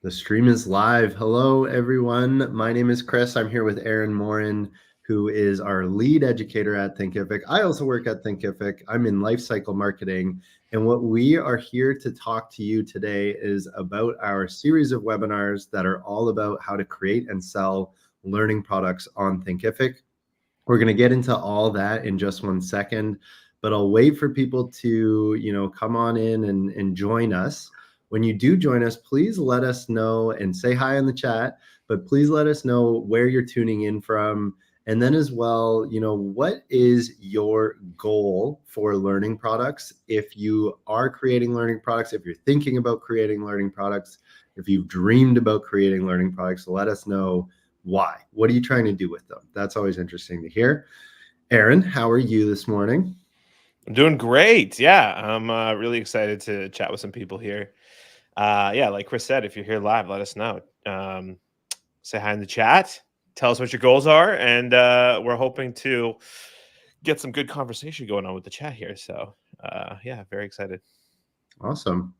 The stream is live. Hello, everyone. My name is Kris. I'm here with Aaron Morin, who is our lead educator at Thinkific. I also work at Thinkific. I'm in lifecycle marketing. And what we are here to talk to you today is about our series of webinars that are all about how to create and sell learning products on Thinkific. We're going to get into all that in just 1 second, but I'll wait for people to, come on in and join us. When you do join us, please let us know and say hi in the chat, but please let us know where you're tuning in from. And then as well, what is your goal for learning products? If you are creating learning products, if you're thinking about creating learning products, if you've dreamed about creating learning products, let us know why. What are you trying to do with them? That's always interesting to hear. Aaron, how are you this morning? I'm doing great. Yeah, I'm really excited to chat with some people here. Yeah, like Kris said, if you're here live, let us know. Say hi in the chat. Tell us what your goals are, and we're hoping to get some good conversation going on with the chat here. So, yeah, very excited. Awesome.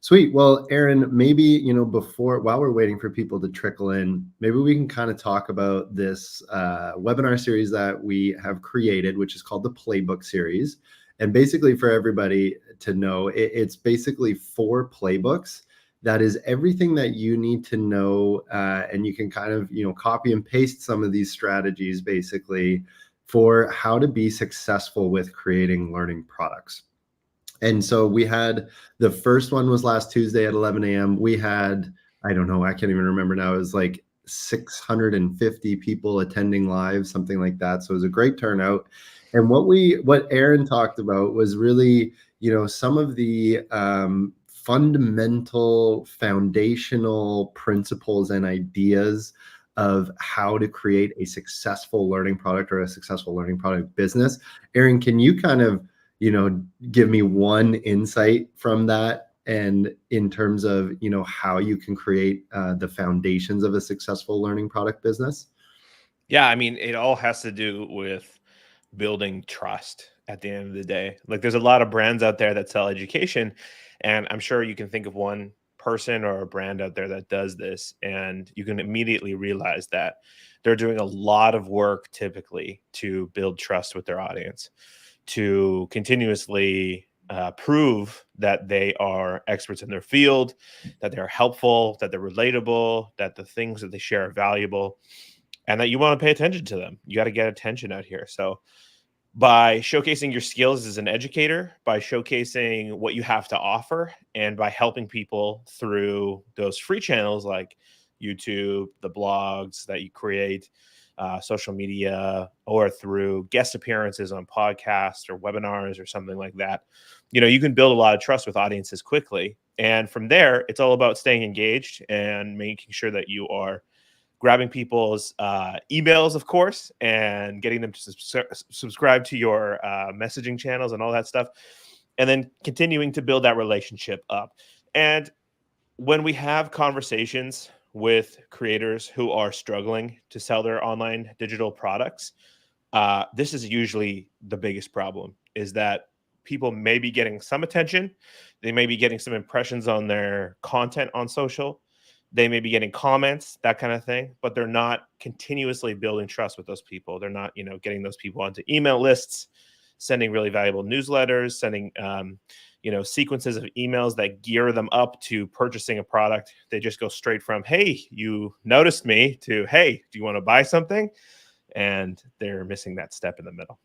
Sweet. Well, Aaron, maybe, while we're waiting for people to trickle in, maybe we can kind of talk about this webinar series that we have created, which is called the Playbook Series. And basically, for everybody to know, it's basically 4 playbooks. That is everything that you need to know. And you can kind of, copy and paste some of these strategies basically for how to be successful with creating learning products. And so we had, the first one was last Tuesday at 11 a.m. We had, I don't know, I can't even remember now. It was like 650 people attending live, something like that. So it was a great turnout. And what Aaron talked about was really, some of the fundamental, foundational principles and ideas of how to create a successful learning product or a successful learning product business. Aaron, can you kind of give me one insight from that, and in terms of, how you can create the foundations of a successful learning product business? Yeah, I mean, it all has to do with building trust at the end of the day. Like, there's a lot of brands out there that sell education, and I'm sure you can think of one person or a brand out there that does this, and you can immediately realize that they're doing a lot of work typically to build trust with their audience, to continuously prove that they are experts in their field, that they're helpful, that they're relatable, that the things that they share are valuable, and that you want to pay attention to them. You got to get attention out here. So by showcasing your skills as an educator, by showcasing what you have to offer, and by helping people through those free channels like YouTube, the blogs that you create, social media, or through guest appearances on podcasts or webinars or something like that, you can build a lot of trust with audiences quickly. And from there, it's all about staying engaged and making sure that you are grabbing people's emails, of course, and getting them to subscribe to your messaging channels and all that stuff, and then continuing to build that relationship up. And when we have conversations with creators who are struggling to sell their online digital products, this is usually the biggest problem, is that people may be getting some attention. They may be getting some impressions on their content on social. They may be getting comments, that kind of thing, but they're not continuously building trust with those people. They're not, getting those people onto email lists, sending really valuable newsletters, sending, sequences of emails that gear them up to purchasing a product. They just go straight from, hey, you noticed me, to, hey, do you want to buy something? And they're missing that step in the middle.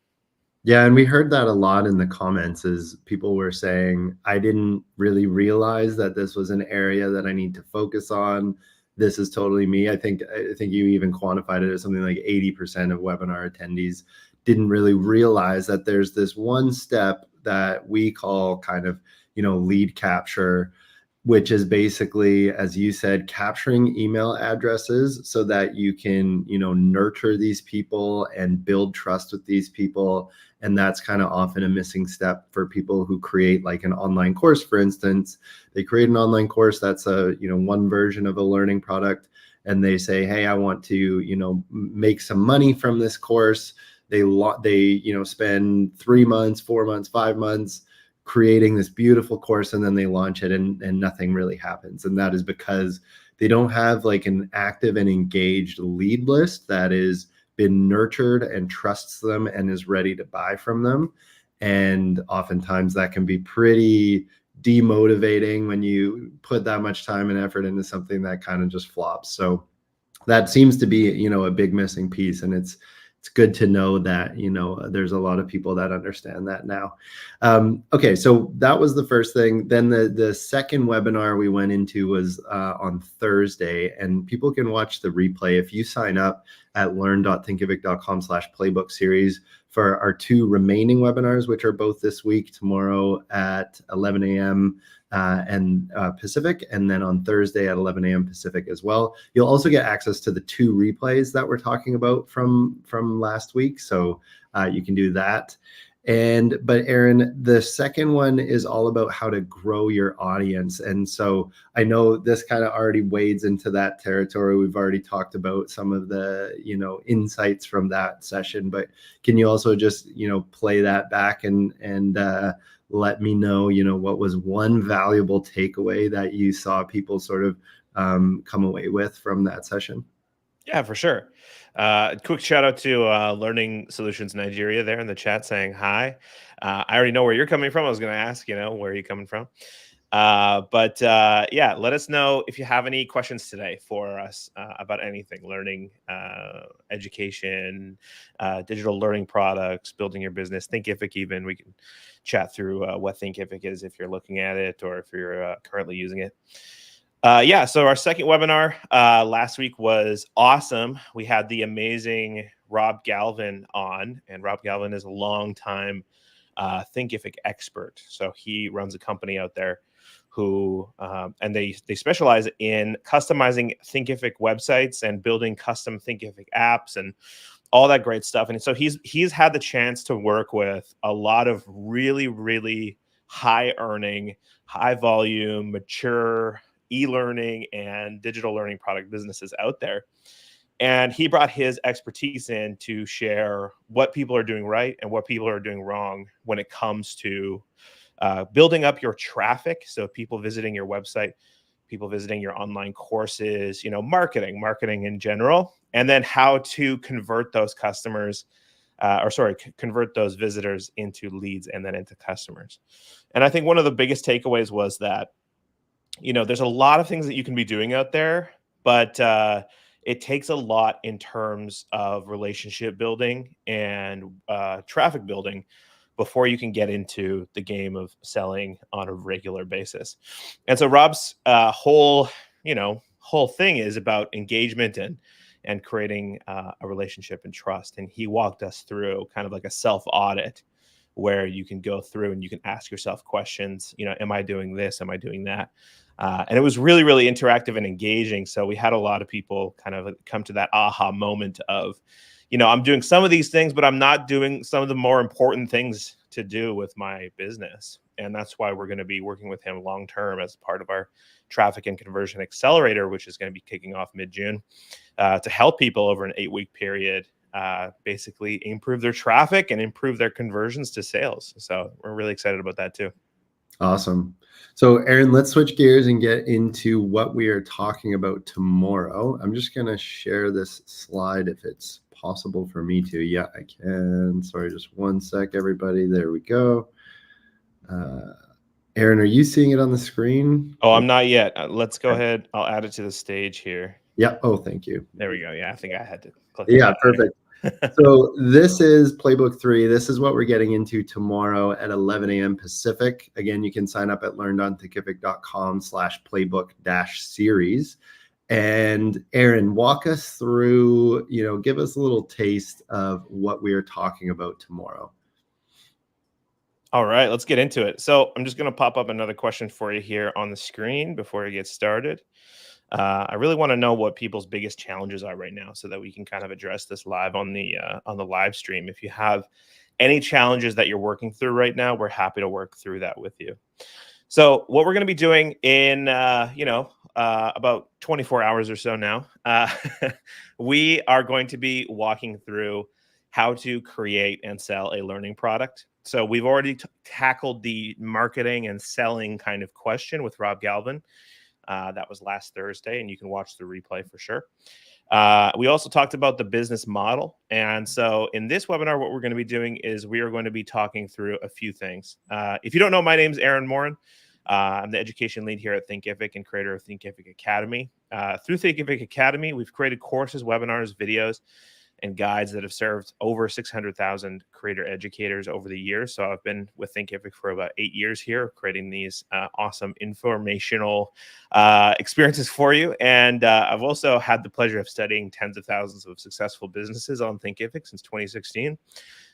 Yeah, and we heard that a lot in the comments, as people were saying, I didn't really realize that this was an area that I need to focus on. This is totally me. I think you even quantified it as something like 80% of webinar attendees didn't really realize that there's this one step that we call kind of, lead capture, which is basically, as you said, capturing email addresses so that you can, nurture these people and build trust with these people. And that's kind of often a missing step for people who create like an online course. For instance, they create an online course that's one version of a learning product, and they say, hey, I want to, make some money from this course. They spend 3 months, 4 months, 5 months creating this beautiful course and then they launch it and nothing really happens. And that is because they don't have like an active and engaged lead list that is been nurtured and trusts them and is ready to buy from them. And oftentimes that can be pretty demotivating when you put that much time and effort into something that kind of just flops. So that seems to be, you know, a big missing piece. And it's good to know that, you know, there's a lot of people that understand that now. Okay, so that was the first thing. Then the second webinar we went into was on Thursday, and people can watch the replay if you sign up at learn.thinkific.com/playbook series for our 2 remaining webinars, which are both this week, tomorrow at 11 a.m. And Pacific, and then on Thursday at 11 a.m. Pacific as well. You'll also get access to the 2 replays that we're talking about from last week, so you can do that. But Aaron, the second one is all about how to grow your audience. And so I know this kind of already wades into that territory. We've already talked about some of the, you know, insights from that session, but can you also just, you know, play that back and let me know, you know, what was one valuable takeaway that you saw people sort of come away with from that session? Yeah, for sure. Quick shout out to Learning Solutions Nigeria there in the chat saying hi. I already know where you're coming from. I was going to ask, you know, where are you coming from? But yeah, let us know if you have any questions today for us about anything, learning, education, digital learning products, building your business, Thinkific even. We can chat through what Thinkific is if you're looking at it or if you're currently using it. Yeah, so our second webinar last week was awesome. We had the amazing Rob Galvin on, and Rob Galvin is a longtime Thinkific expert. So he runs a company out there who, and they specialize in customizing Thinkific websites and building custom Thinkific apps and all that great stuff. And so he's had the chance to work with a lot of really, really high earning, high volume, mature e-learning and digital learning product businesses out there. And he brought his expertise in to share what people are doing right and what people are doing wrong when it comes to building up your traffic. So people visiting your website, people visiting your online courses, you know, marketing in general, and then how to convert those customers convert those visitors into leads and then into customers. And I think one of the biggest takeaways was that, you know, there's a lot of things that you can be doing out there, but it takes a lot in terms of relationship building and traffic building before you can get into the game of selling on a regular basis. And so Rob's whole thing is about engagement and creating a relationship and trust. And he walked us through kind of like a self-audit where you can go through and you can ask yourself questions, you know, am I doing this? Am I doing that? And it was really, really interactive and engaging. So we had a lot of people kind of come to that aha moment of, you know, I'm doing some of these things, but I'm not doing some of the more important things to do with my business. And that's why we're going to be working with him long term as part of our Traffic and Conversion Accelerator, which is going to be kicking off mid-June, to help people over an 8-week period basically improve their traffic and improve their conversions to sales. So we're really excited about that too. Awesome. So Aaron, let's switch gears and get into what we are talking about tomorrow. I'm just going to share this slide if it's possible for me to. Yeah, I can. Sorry, just one sec, everybody. There we go. Aaron, are you seeing it on the screen? Oh, I'm not yet. Let's go ahead. I'll add it to the stage here. Yeah. Oh, thank you. There we go. Yeah, I think I had to click. Yeah, perfect. So this is Playbook 3. This is what we're getting into tomorrow at 11 a.m. Pacific. Again, you can sign up at learn.thinkific.com/playbook-series. And Aaron, walk us through, you know, give us a little taste of what we are talking about tomorrow. All right, let's get into it. So I'm just going to pop up another question for you here on the screen before we get started. I really want to know what people's biggest challenges are right now so that we can kind of address this live on the live stream. If you have any challenges that you're working through right now, we're happy to work through that with you. So what we're going to be doing in, about 24 hours or so now, we are going to be walking through how to create and sell a learning product. So we've already tackled the marketing and selling kind of question with Rob Galvin. That was last Thursday, and you can watch the replay for sure. We also talked about the business model. And so in this webinar, what we're going to be doing is we are going to be talking through a few things. If you don't know, my name's Aaron Morin. I'm the education lead here at Thinkific and creator of Thinkific Academy. Through Thinkific Academy, we've created courses, webinars, videos, and guides that have served over 600,000 creator educators over the years. So I've been with Thinkific for about 8 years here, creating these awesome informational experiences for you. And I've also had the pleasure of studying tens of thousands of successful businesses on Thinkific since 2016.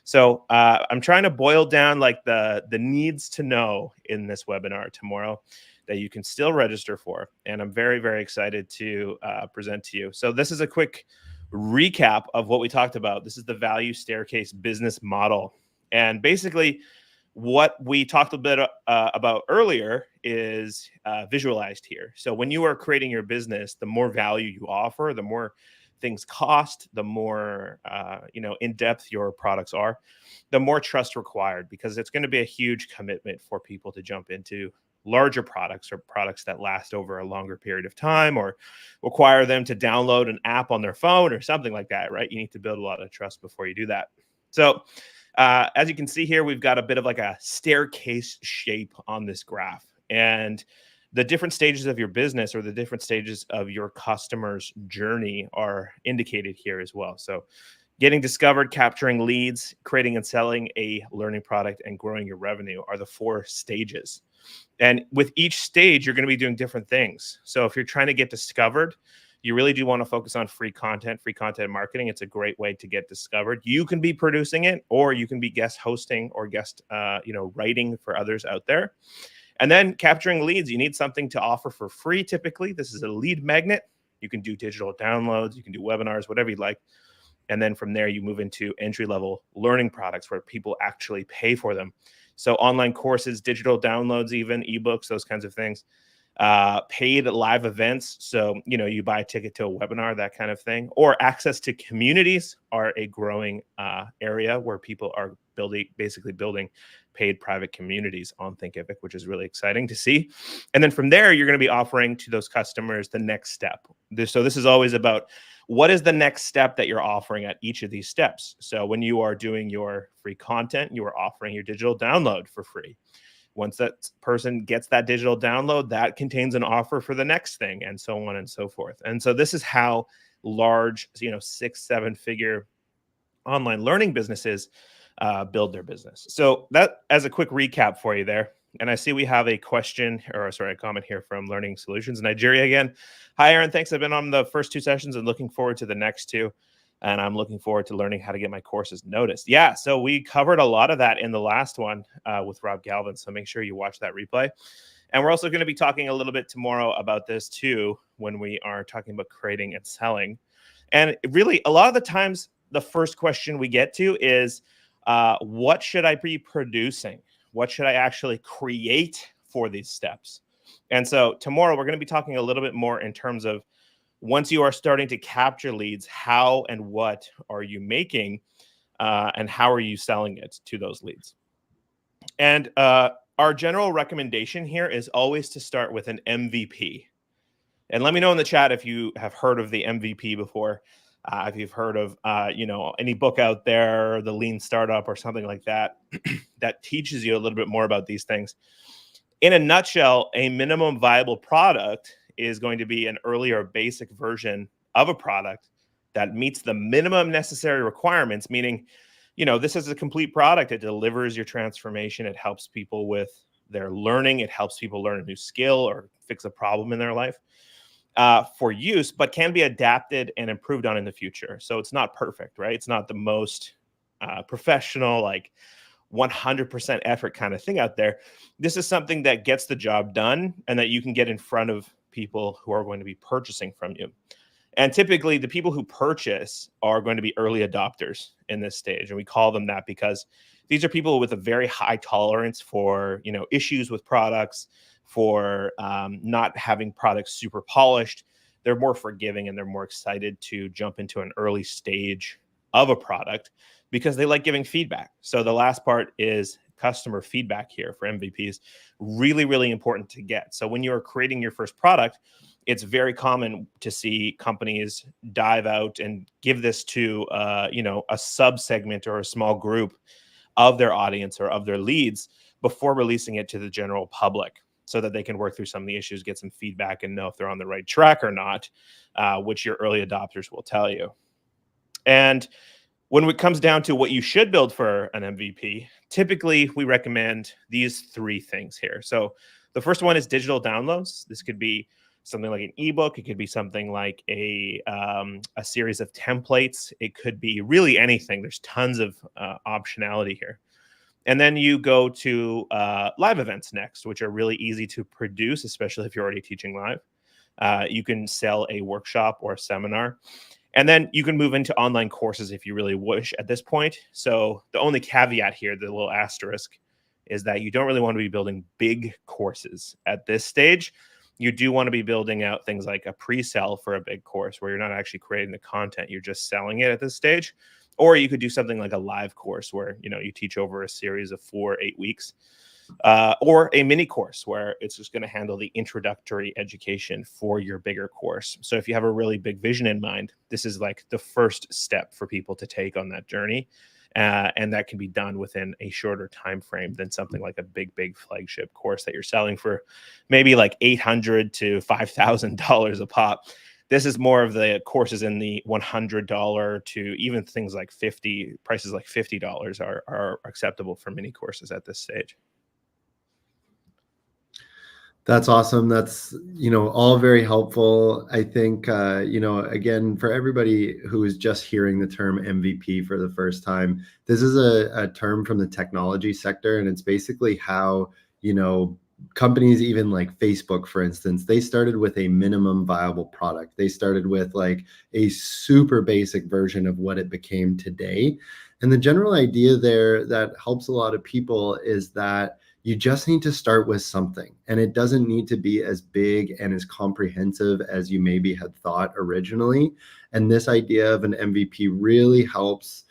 So I'm trying to boil down like the needs to know in this webinar tomorrow that you can still register for. And I'm very, very excited to present to you. So this is a quick recap of what we talked about. This is the value staircase business model. And basically what we talked a bit about earlier is visualized here. So when you are creating your business, the more value you offer, the more things cost, the more in depth your products are, the more trust required, because it's going to be a huge commitment for people to jump into larger products or products that last over a longer period of time or require them to download an app on their phone or something like that, right? You need to build a lot of trust before you do that. So as you can see here, we've got a bit of like a staircase shape on this graph, and the different stages of your business or the different stages of your customer's journey are indicated here as well. So getting discovered, capturing leads, creating and selling a learning product, and growing your revenue are the 4 stages. And with each stage, you're going to be doing different things. So if you're trying to get discovered, you really do want to focus on free content marketing. It's a great way to get discovered. You can be producing it, or you can be guest hosting or guest, writing for others out there. And then capturing leads, you need something to offer for free. Typically, this is a lead magnet. You can do digital downloads, you can do webinars, whatever you'd like. And then from there, you move into entry-level learning products where people actually pay for them. So online courses, digital downloads, even ebooks, those kinds of things. Paid live events. So, you buy a ticket to a webinar, that kind of thing. Or access to communities are a growing area where people are basically building paid private communities on Thinkific, which is really exciting to see. And then from there, you're going to be offering to those customers the next step. So this is always about what is the next step that you're offering at each of these steps. So when you are doing your free content, you are offering your digital download for free. Once that person gets that digital download, that contains an offer for the next thing, and so on and so forth. And so this is how large, 6-7 figure online learning businesses build their business. So that as a quick recap for you there. And I see we have a comment here from Learning Solutions Nigeria again. Hi, Aaron. Thanks. I've been on the first 2 sessions and looking forward to the next 2. And I'm looking forward to learning how to get my courses noticed. Yeah, so we covered a lot of that in the last one with Rob Galvin. So make sure you watch that replay. And we're also going to be talking a little bit tomorrow about this too, when we are talking about creating and selling. And really, a lot of the times, the first question we get to is, what should I be producing? What should I actually create for these steps? And so tomorrow, we're going to be talking a little bit more in terms of, once you are starting to capture leads, how and what are you making, and how are you selling it to those leads? And our general recommendation here is always to start with an MVP. And let me know in the chat if you have heard of the MVP before, if you've heard of any book out there, the Lean Startup or something like that, that teaches you a little bit more about these things. In a nutshell, a minimum viable product is going to be an earlier basic version of a product that meets the minimum necessary requirements, meaning, this is a complete product. It delivers your transformation. It helps people with their learning. It helps people learn a new skill or fix a problem in their life for use, but can be adapted and improved on in the future. So it's not perfect, right? It's not the most professional, like 100% effort kind of thing out there. This is something that gets the job done and that you can get in front of people who are going to be purchasing from you. And typically the people who purchase are going to be early adopters in this stage. And we call them that because these are people with a very high tolerance for, issues with products, for not having products super polished. They're more forgiving and they're more excited to jump into an early stage of a product because they like giving feedback. So the last part is customer feedback here for MVPs. Really, really important to get. So when you're creating your first product, it's very common to see companies dive out and give this to a sub segment or a small group of their audience or of their leads before releasing it to the general public, so that they can work through some of the issues, get some feedback, and know if they're on the right track or not, which your early adopters will tell you. And when it comes down to what you should build for an MVP, typically we recommend these three things here. So the first one is digital downloads. This could be something like an ebook. It could be something like a series of templates. It could be really anything. There's tons of optionality here. And then you go to live events next, which are really easy to produce, especially if you're already teaching live. You can sell a workshop or a seminar. And then you can move into online courses if you really wish at this point. So the only caveat here, the little asterisk, is that you don't really want to be building big courses at this stage. You do want to be building out things like a pre-sale for a big course where you're not actually creating the content, you're just selling it at this stage. Or you could do something like a live course where you teach over a series of 4 or 8 weeks. Or a mini course where it's just going to handle the introductory education for your bigger course. So if you have a really big vision in mind, this is like the first step for people to take on that journey. And that can be done within a shorter time frame than something like a big flagship course that you're selling for maybe like $800 to $5,000 a pop. This is more of the courses in the $100 to even things like prices like $50 are acceptable for mini courses at this stage. That's awesome. That's, all very helpful. I think, again, for everybody who is just hearing the term MVP for the first time, this is a term from the technology sector. And it's basically how, companies, even like Facebook, for instance, they started with a minimum viable product. They started with like a super basic version of what it became today. And the general idea there that helps a lot of people is that you just need to start with something, and it doesn't need to be as big and as comprehensive as you maybe had thought originally. And this idea of an MVP really helps,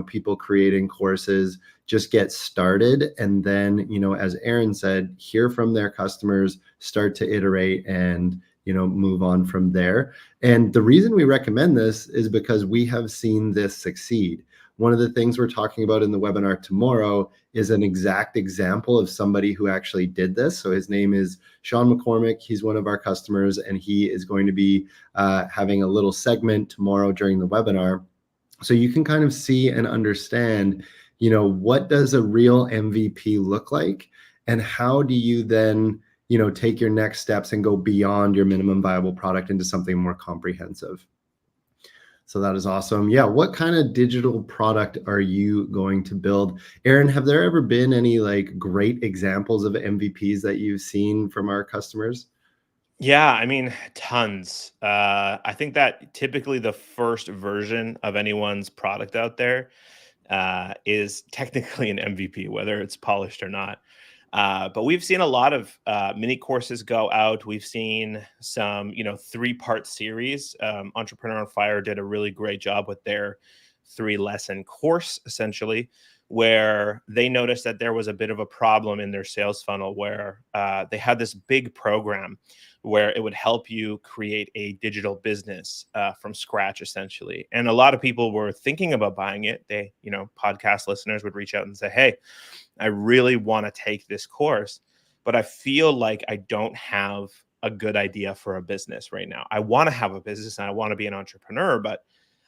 people creating courses just get started. And then, as Aaron said, hear from their customers, start to iterate and, move on from there. And the reason we recommend this is because we have seen this succeed. One of the things we're talking about in the webinar tomorrow is an exact example of somebody who actually did this. So his name is Sean McCormick. He's one of our customers, and he is going to be having a little segment tomorrow during the webinar. So you can kind of see and understand, what does a real MVP look like, and how do you then, take your next steps and go beyond your minimum viable product into something more comprehensive. So that is awesome. Yeah. What kind of digital product are you going to build? Aaron, have there ever been any like great examples of MVPs that you've seen from our customers? Yeah, I mean, tons. I think that typically the first version of anyone's product out there is technically an MVP, whether it's polished or not. But we've seen a lot of mini courses go out. We've seen some, 3-part series. Entrepreneur on Fire did a really great job with their 3-lesson course, essentially, where they noticed that there was a bit of a problem in their sales funnel where they had this big program where it would help you create a digital business from scratch, essentially. And a lot of people were thinking about buying it. They, podcast listeners would reach out and say, hey, I really want to take this course, but I feel like I don't have a good idea for a business right now. I want to have a business and I want to be an entrepreneur, but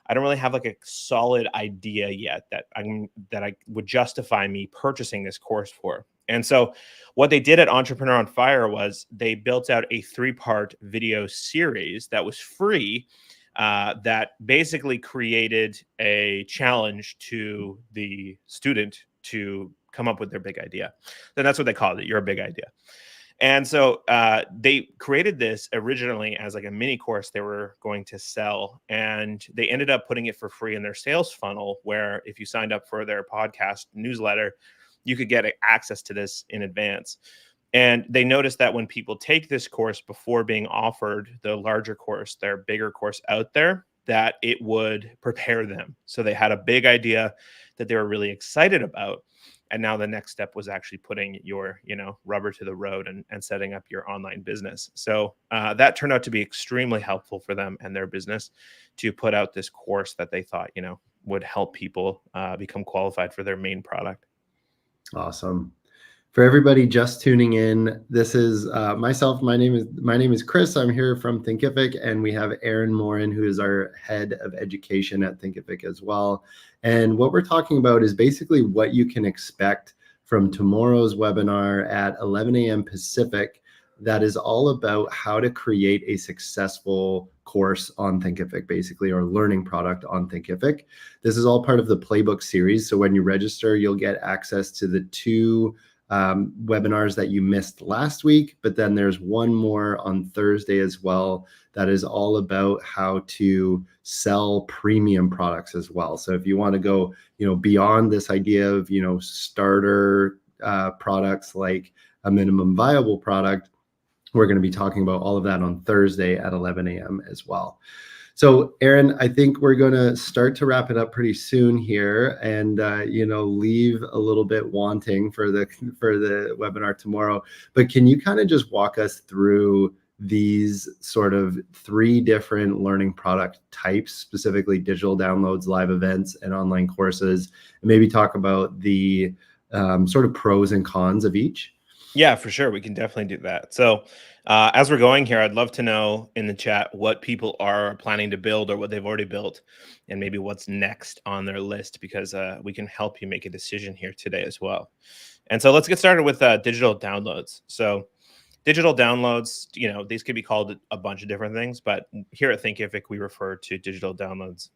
I don't really have like a solid idea yet that I would justify me purchasing this course for. And so what they did at Entrepreneur on Fire was they built out a 3-part video series that was free, that basically created a challenge to the student to come up with their big idea. Then that's what they called it. Your big idea. And so they created this originally as like a mini course they were going to sell. And they ended up putting it for free in their sales funnel, where if you signed up for their podcast newsletter, you could get access to this in advance. And they noticed that when people take this course before being offered the larger course, their bigger course out there, that it would prepare them. So they had a big idea that they were really excited about. And now the next step was actually putting your, rubber to the road and setting up your online business. So that turned out to be extremely helpful for them and their business to put out this course that they thought, would help people become qualified for their main product. Awesome. For everybody just tuning in, this is myself. My name is Kris. I'm here from Thinkific, and we have Aaron Morin, who is our head of education at Thinkific as well. And what we're talking about is basically what you can expect from tomorrow's webinar at 11 a.m. Pacific. That is all about how to create a successful course on Thinkific, basically, or learning product on Thinkific. This is all part of the playbook series. So when you register, you'll get access to the two webinars that you missed last week, but then there's one more on Thursday as well that is all about how to sell premium products as well. So if you want to go, beyond this idea of, starter products like a minimum viable product, we're going to be talking about all of that on Thursday at 11 a.m. as well. So, Aaron, I think we're going to start to wrap it up pretty soon here, and leave a little bit wanting for the webinar tomorrow. But can you kind of just walk us through these sort of 3 different learning product types, specifically digital downloads, live events, and online courses, and maybe talk about the sort of pros and cons of each? Yeah, for sure. We can definitely do that. So as we're going here, I'd love to know in the chat what people are planning to build or what they've already built, and maybe what's next on their list, because we can help you make a decision here today as well. And so let's get started with digital downloads. So digital downloads, these could be called a bunch of different things, but here at Thinkific, we refer to digital downloads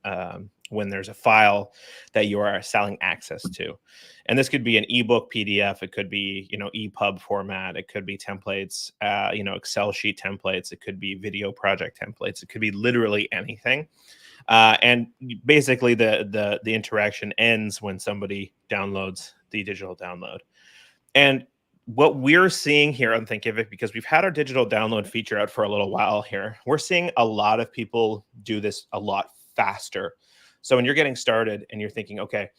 when there's a file that you are selling access to. And this could be an ebook PDF. It could be, EPUB format. It could be templates, Excel sheet templates. It could be video project templates. It could be literally anything. And basically the interaction ends when somebody downloads the digital download. And what we're seeing here on Thinkific, because we've had our digital download feature out for a little while here, we're seeing a lot of people do this a lot faster. So when you're getting started and you're thinking, okay,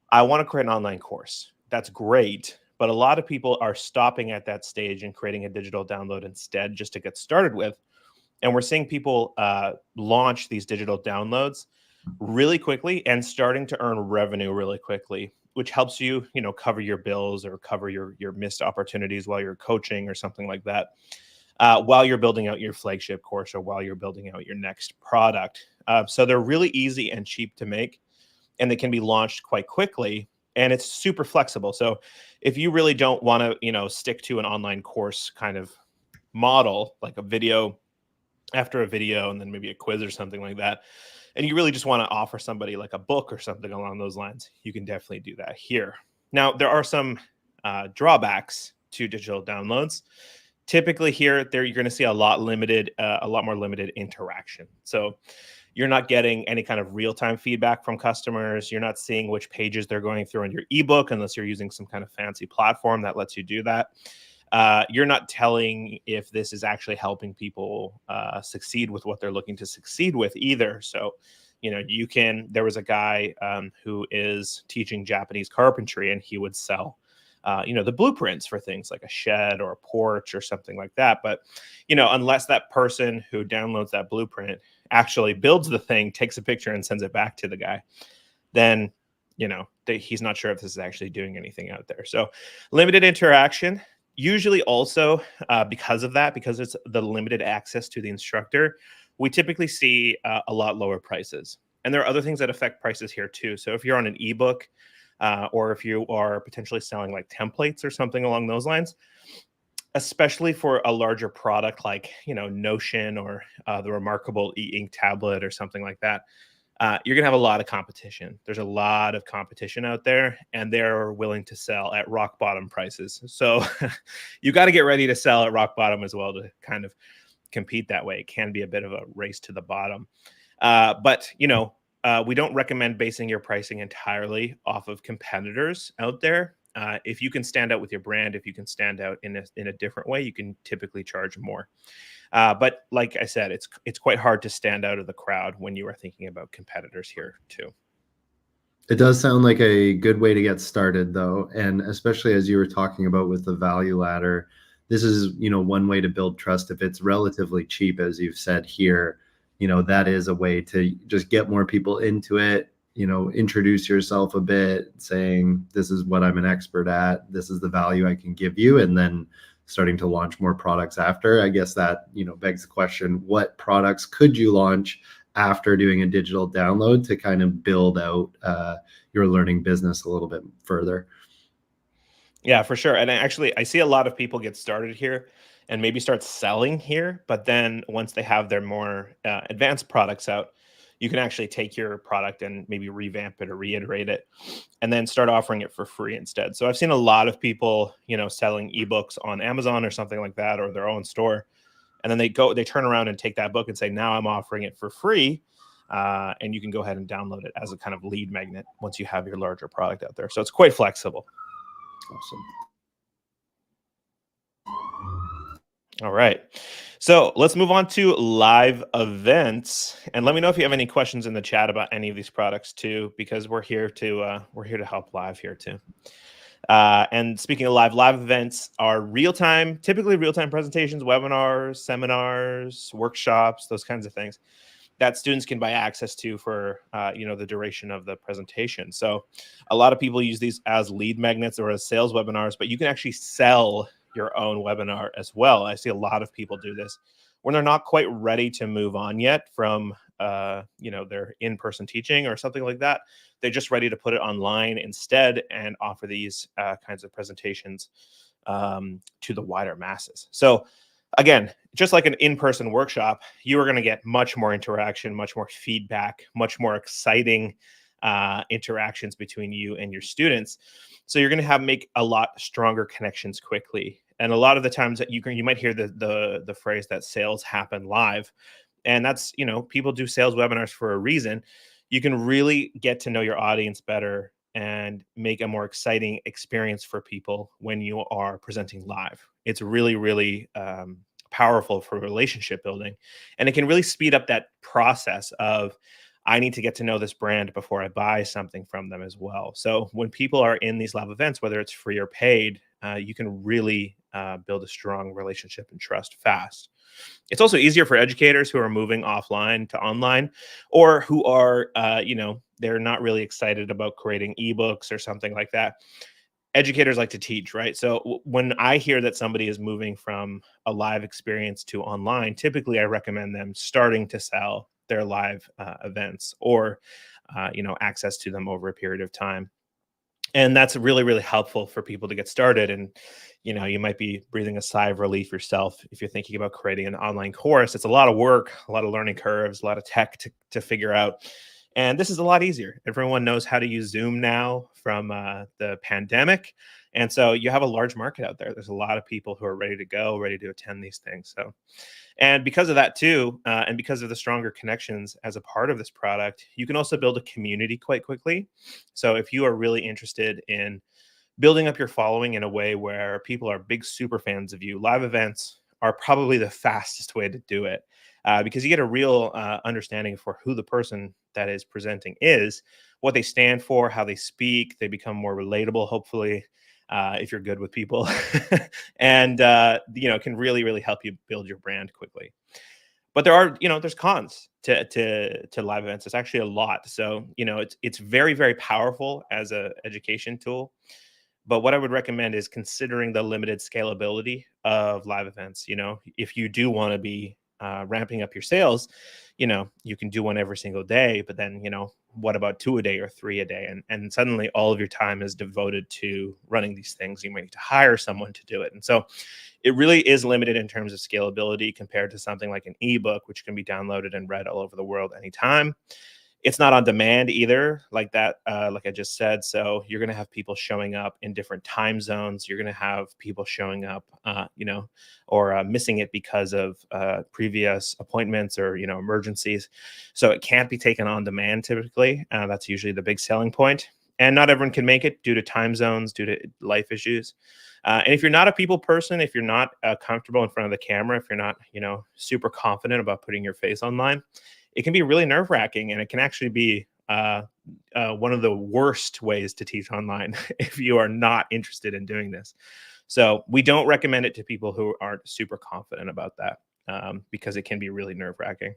I want to create an online course, that's great. But a lot of people are stopping at that stage and creating a digital download instead, just to get started with. And we're seeing people launch these digital downloads really quickly and starting to earn revenue really quickly, which helps you, cover your bills or cover your missed opportunities while you're coaching or something like that, while you're building out your flagship course or while you're building out your next product. So they're really easy and cheap to make, and they can be launched quite quickly, and it's super flexible. So if you really don't want to, stick to an online course kind of model, like a video after a video and then maybe a quiz or something like that, and you really just want to offer somebody like a book or something along those lines, you can definitely do that here. Now, there are some drawbacks to digital downloads. Typically here, you're going to see a lot more limited interaction. So you're not getting any kind of real-time feedback from customers. You're not seeing which pages they're going through on your ebook unless you're using some kind of fancy platform that lets you do that. You're not telling if this is actually helping people succeed with what they're looking to succeed with either. So, there was a guy who is teaching Japanese carpentry, and he would sell, the blueprints for things like a shed or a porch or something like that. But, unless that person who downloads that blueprint actually builds the thing, takes a picture and sends it back to the guy, then, he's not sure if this is actually doing anything out there. So limited interaction. Usually also because it's the limited access to the instructor, we typically see a lot lower prices. And there are other things that affect prices here too. So if you're on an ebook or if you are potentially selling like templates or something along those lines, especially for a larger product like, Notion or the remarkable e-ink tablet or something like that, you're going to have a lot of competition. There's a lot of competition out there, and they're willing to sell at rock bottom prices. So you got to get ready to sell at rock bottom as well to kind of compete that way. It can be a bit of a race to the bottom. But we don't recommend basing your pricing entirely off of competitors out there. if you can stand out with your brand, if you can stand out in a different way, you can typically charge more. But like I said, it's quite hard to stand out of the crowd when you are thinking about competitors here too. It does sound like a good way to get started, though, and especially as you were talking about with the value ladder, this is, one way to build trust. If it's relatively cheap, as you've said here, that is a way to just get more people into it. Introduce yourself a bit, saying this is what I'm an expert at, this is the value I can give you, and then starting to launch more products after. I guess that begs the question: what products could you launch after doing a digital download to kind of build out your learning business a little bit further? Yeah, for sure. And I see a lot of people get started here and maybe start selling here, but then once they have their more advanced products out, you can actually take your product and maybe revamp it or reiterate it, and then start offering it for free instead. So I've seen a lot of people, selling ebooks on Amazon or something like that, or their own store, and then they turn around and take that book and say, now I'm offering it for free. And you can go ahead and download it as a kind of lead magnet once you have your larger product out there. So it's quite flexible. Awesome. All right. So let's move on to live events, and let me know if you have any questions in the chat about any of these products too, because we're here to help live here too. And speaking of live events are typically real-time presentations, webinars, seminars, workshops, those kinds of things that students can buy access to for the duration of the presentation. So a lot of people use these as lead magnets or as sales webinars, but you can actually sell your own webinar as well. I see a lot of people do this when they're not quite ready to move on yet from their in-person teaching or something like that. They're just ready to put it online instead and offer these kinds of presentations to the wider masses. So again, just like an in-person workshop, you are going to get much more interaction, much more feedback, much more exciting interactions between you and your students. So you're going to make a lot stronger connections quickly. And a lot of the times that you might hear the phrase that sales happen live. And that's, people do sales webinars for a reason. You can really get to know your audience better and make a more exciting experience for people when you are presenting live. It's really, really powerful for relationship building. And it can really speed up that process of, I need to get to know this brand before I buy something from them as well. So when people are in these live events, whether it's free or paid, you can really build a strong relationship and trust fast. It's also easier for educators who are moving offline to online, or who are, they're not really excited about creating ebooks or something like that. Educators like to teach, right? So when I hear that somebody is moving from a live experience to online, typically I recommend them starting to sell their live events or, access to them over a period of time. And that's really, really helpful for people to get started. And, you might be breathing a sigh of relief yourself if you're thinking about creating an online course. It's a lot of work, a lot of learning curves, a lot of tech to figure out. And this is a lot easier. Everyone knows how to use Zoom now from the pandemic. And so you have a large market out there. There's a lot of people who are ready to go, ready to attend these things. So, and because of that too, and because of the stronger connections as a part of this product, you can also build a community quite quickly. So if you are really interested in building up your following in a way where people are big super fans of you, live events are probably the fastest way to do it, because you get a real understanding for who the person that is presenting is, what they stand for, how they speak. They become more relatable, hopefully, if you're good with people, and can really, really help you build your brand quickly. But there's cons to live events. It's actually a lot. So it's very, very powerful as a education tool. But what I would recommend is considering the limited scalability of live events. If you do want to be ramping up your sales, you can do one every single day, but then, what about 2 a day or 3 a day? And suddenly all of your time is devoted to running these things. You might need to hire someone to do it. And so it really is limited in terms of scalability compared to something like an ebook, which can be downloaded and read all over the world anytime. It's not on demand either, like that, like I just said. So you're going to have people showing up in different time zones. You're going to have people showing up, or missing it because of previous appointments or, emergencies. So it can't be taken on demand typically. That's usually the big selling point. And not everyone can make it due to time zones, due to life issues. And if you're not a people person, if you're not comfortable in front of the camera, if you're not, super confident about putting your face online, it can be really nerve wracking, and it can actually be one of the worst ways to teach online if you are not interested in doing this. So we don't recommend it to people who aren't super confident about that, because it can be really nerve wracking.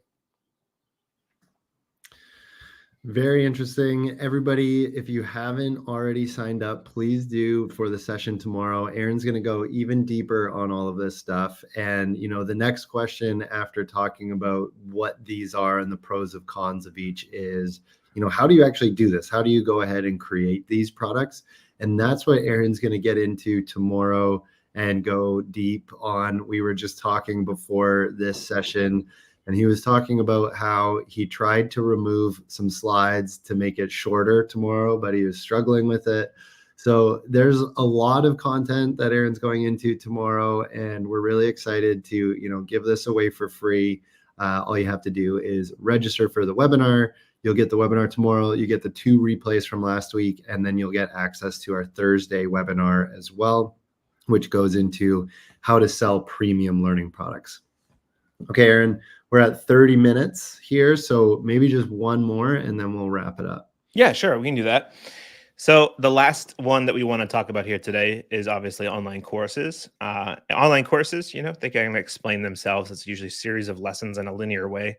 Very interesting. Everybody, if you haven't already signed up, please do for the session tomorrow. Aaron's going to go even deeper on all of this stuff. And, the next question after talking about what these are and the pros and cons of each is, how do you actually do this? How do you go ahead and create these products? And that's what Aaron's going to get into tomorrow and go deep on. We were just talking before this session, and he was talking about how he tried to remove some slides to make it shorter tomorrow, but he was struggling with it. So there's a lot of content that Aaron's going into tomorrow, and we're really excited to, give this away for free. All you have to do is register for the webinar. You'll get the webinar tomorrow. You get the 2 replays from last week, and then you'll get access to our Thursday webinar as well, which goes into how to sell premium learning products. Okay, Aaron, we're at 30 minutes here, so maybe just one more and then we'll wrap it up. Yeah, sure. We can do that. So the last one that we want to talk about here today is obviously online courses. Online courses, they can explain themselves. It's usually a series of lessons in a linear way.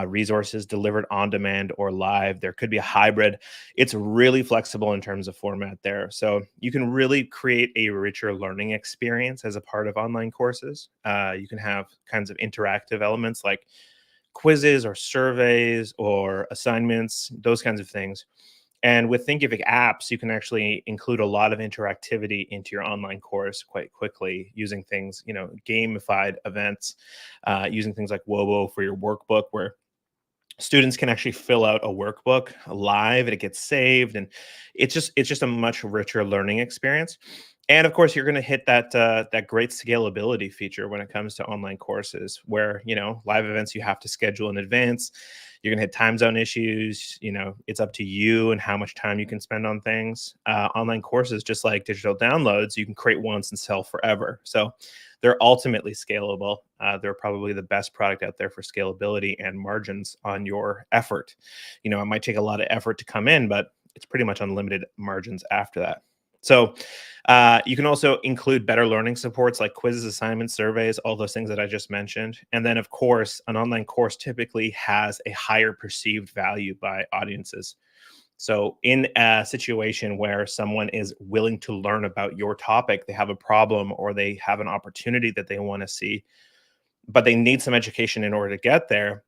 Resources delivered on demand or live. There could be a hybrid. It's really flexible in terms of format there. So you can really create a richer learning experience as a part of online courses. You can have kinds of interactive elements like quizzes or surveys or assignments, those kinds of things. And with Thinkific apps, you can actually include a lot of interactivity into your online course quite quickly using things, gamified events, using things like Wobo for your workbook, where students can actually fill out a workbook live and it gets saved. And it's just a much richer learning experience. And of course, you're going to hit that great scalability feature when it comes to online courses, where live events you have to schedule in advance. You're going to hit time zone issues. It's up to you and how much time you can spend on things. Online courses, just like digital downloads, you can create once and sell forever. So they're ultimately scalable. They're probably the best product out there for scalability and margins on your effort. It might take a lot of effort to come in, but it's pretty much unlimited margins after that. So you can also include better learning supports like quizzes, assignments, surveys, all those things that I just mentioned. And then, of course, an online course typically has a higher perceived value by audiences. So in a situation where someone is willing to learn about your topic, they have a problem or they have an opportunity that they want to see, but they need some education in order to get there,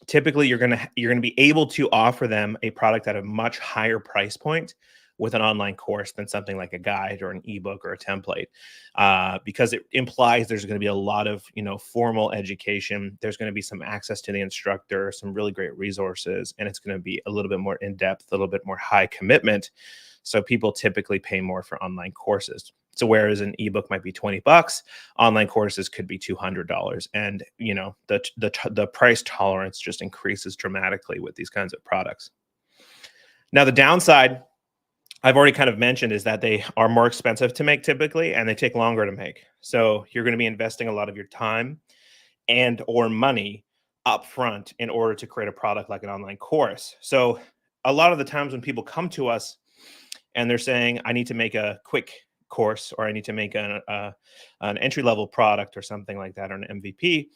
typically you're going to be able to offer them a product at a much higher price point with an online course than something like a guide or an ebook or a template, because it implies there's going to be a lot of formal education. There's going to be some access to the instructor, some really great resources, and it's going to be a little bit more in depth, a little bit more high commitment. So people typically pay more for online courses. So whereas an ebook might be $20, online courses could be $200, and the price tolerance just increases dramatically with these kinds of products. Now the downside, I've already kind of mentioned, is that they are more expensive to make typically, and they take longer to make. So you're going to be investing a lot of your time and or money upfront in order to create a product like an online course. So a lot of the times when people come to us and they're saying, I need to make a quick course, or I need to make an entry-level product or something like that, or an MVP,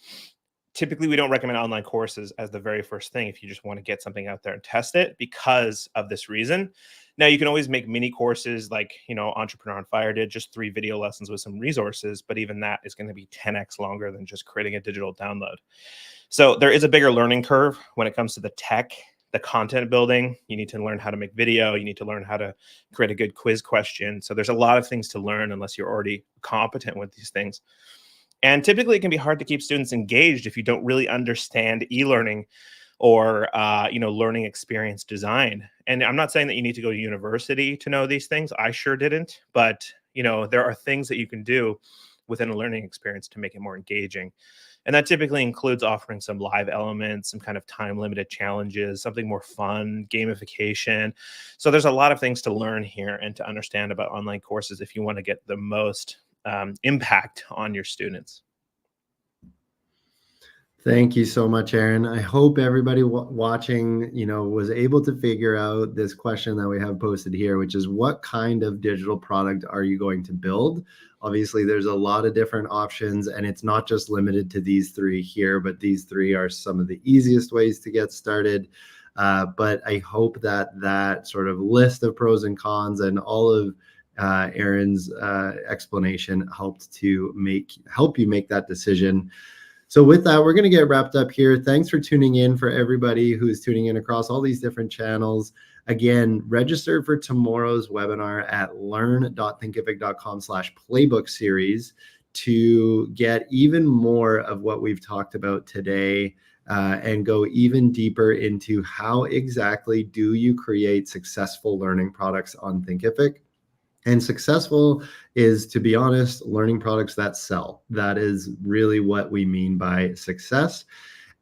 typically we don't recommend online courses as the very first thing if you just want to get something out there and test it, because of this reason. Now you can always make mini courses like Entrepreneur on Fire did, just 3 video lessons with some resources, but even that is going to be 10x longer than just creating a digital download. So there is a bigger learning curve when it comes to the tech, the content building. You need to learn how to make video. You need to learn how to create a good quiz question. So there's a lot of things to learn unless you're already competent with these things. And typically it can be hard to keep students engaged if you don't really understand e-learning or learning experience design. And I'm not saying that you need to go to university to know these things. I sure didn't, but there are things that you can do within a learning experience to make it more engaging. And that typically includes offering some live elements, some kind of time limited challenges, something more fun, gamification. So there's a lot of things to learn here and to understand about online courses if you want to get the most impact on your students. Thank you so much, Aaron. I hope everybody watching, was able to figure out this question that we have posted here, which is what kind of digital product are you going to build? Obviously, there's a lot of different options, and it's not just limited to these three here, but these three are some of the easiest ways to get started. But I hope that sort of list of pros and cons and all of Aaron's explanation helped help you make that decision. So with that, we're going to get wrapped up here. Thanks for tuning in, for everybody who's tuning in across all these different channels. Again, register for tomorrow's webinar at learn.thinkific.com/playbook series to get even more of what we've talked about today and go even deeper into how exactly do you create successful learning products on Thinkific. And successful is, to be honest, learning products that sell. That is really what we mean by success.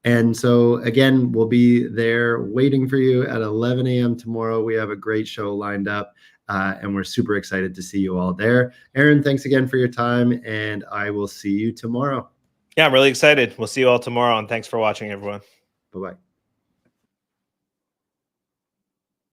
And so, again, we'll be there waiting for you at 11 a.m. tomorrow. We have a great show lined up, and we're super excited to see you all there. Aaron, thanks again for your time, and I will see you tomorrow. Yeah, I'm really excited. We'll see you all tomorrow, and thanks for watching, everyone. Bye-bye.